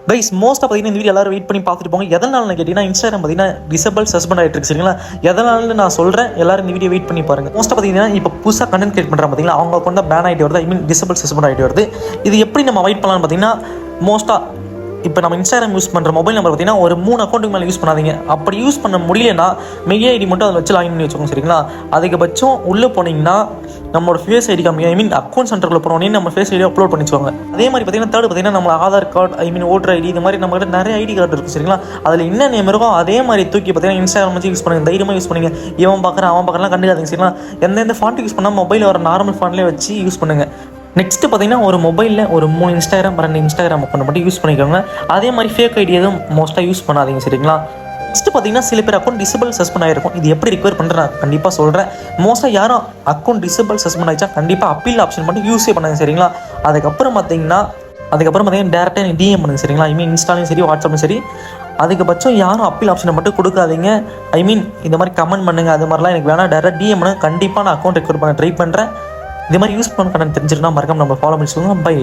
Guys மோஸ்ட்டாக பார்த்தீங்கன்னா இந்த வீடியோ எல்லாரும் வெயிட் பண்ணி பார்த்துட்டு போங்க. எதனால கேட்டிங்கன்னா இன்ஸ்டாகிராம் பார்த்தீங்கன்னா டிசபிள் சஸ்பெண்ட் ஆகிட்டு இருக்கு சரிங்களா. எதனால நான் சொல்கிறேன், எல்லாரும் இந்த வீடியோ வெயிட் பண்ணி பாருங்கள். மோஸ்ட்டாக பார்த்தீங்கன்னா இப்போ புதுசாக கண்டென்ட் கிரியேட் பண்ணுறாங்க பார்த்தீங்களா, அவங்க அக்கௌண்ட் பேன் ஆகிட்டு வருது, ஐ மீன் டிசபிள் சஸ்பெண்ட் ஆகிட்டு வருது. இது எப்படி நம்ம அவாய்ட் பண்ணலாம்னு பார்த்தீங்கன்னா, மோஸ்ட்டாக இப்போ நம்ம இன்ஸ்டாகிராம் யூஸ் பண்ணுற மொபைல் நம்பர் பார்த்தீங்கன்னா ஒரு 3 அக்கௌண்ட்டுக்கு மேலே யூஸ் பண்ணாதீங்க. அப்படி யூஸ் பண்ண முடியலன்னா மெயில் ஐடி மட்டும் அதில் வச்சு லாகின் பண்ணி வச்சுக்கோங்க சரிங்களா. அதிகபட்சம் உள்ளே போனீங்கன்னா நம்மளோட ஃபேஸ் ஐடி காமி, ஐ மீன் அக்கௌண்ட் சென்டருக்குள்ள போனோடனே நம்ம ஃபேஸ் ஐடியை அப்லோட் பண்ணிச்சுவாங்க. அதே மாதிரி பார்த்தீங்கன்னா தேர்ட் பார்த்தீங்கன்னா நம்ம ஆதார் கார்டு, ஐ மீன் ஓட்டர் ஐடி, இந்த மாதிரி நம்மகிட்ட நிறைய ஐடி கார்டு இருக்குது சரிங்களா. அதில் என்ன நேம் இருக்கோ அதே மாதிரி தூக்கி பார்த்தீங்கன்னா இன்ஸ்டாகிராம் வச்சு யூஸ் பண்ணுங்க, தைரியமாக யூஸ் பண்ணுங்க. இவன் பார்க்குறேன் அவன் பார்க்குறலாம் கண்டுக்காதீங்க சரிங்களா. எந்தெந்த ஃபாண்ட் யூஸ் பண்ணால் மொபைல் வர நார்மல் ஃபாண்ட்லேயே வச்சு யூஸ் பண்ணுங்கள். நெக்ஸ்ட்டு பார்த்தீங்கன்னா ஒரு மொபைலில் ஒரு 3 இன்ஸ்டாகிராம் 2 இன்ஸ்டாகிராம் அக்கௌண்ட் மட்டும் யூஸ் பண்ணிக்கோங்க. அதே மாதிரி ஃபேக் ஐடி எதுவும் மோஸ்ட்டாக யூஸ் பண்ணாதீங்க சரிங்களா. நெக்ஸ்ட்டு பார்த்தீங்கன்னா சில பேர் அக்கௌண்ட் டிசபிள் சஸ்பெண்ட் ஆகிருக்கும். இது எப்படி ரிக்வயர் பண்ணுறேன் நான் கண்டிப்பாக சொல்கிறேன். மோஸ்ட்டாக யாரும் அக்கௌண்ட் டிசபிள் சஸ்பெண்ட் ஆகிடுச்சா கண்டிப்பாக அப்பீல் ஆப்ஷன் மட்டும் யூஸே பண்ணாங்க சரிங்களா. அதுக்கப்புறம் பார்த்தீங்கன்னா டேரெக்டாக எனக்கு டிஎம் பண்ணுங்க சரிங்களா. ஐ மீன் இன்ஸ்டாலையும் சரி வாட்ஸ்அப்லையும் சரி. அதுக்கபட்சம் யாரும் அப்பீல் ஆப்ஷனை மட்டும் கொடுக்காதீங்க. ஐ மீன் இந்த மாதிரி கமெண்ட் பண்ணுங்கள், அது மாதிரிலாம் எனக்கு வேணாம். டேரெக்டாக டிஎம் பண்ணுங்க, கண்டிப்பாக நான் அக்கௌண்ட் ரெக்வயர் பண்ண ட்ரை பண்ணுறேன். இது மாதிரி யூஸ் பண்ண கண்டென்ட் தெரிஞ்சிருந்தா மறக்காம நம்ம ஃபாலோ பண்ணி சொல்லுங்கள். பை.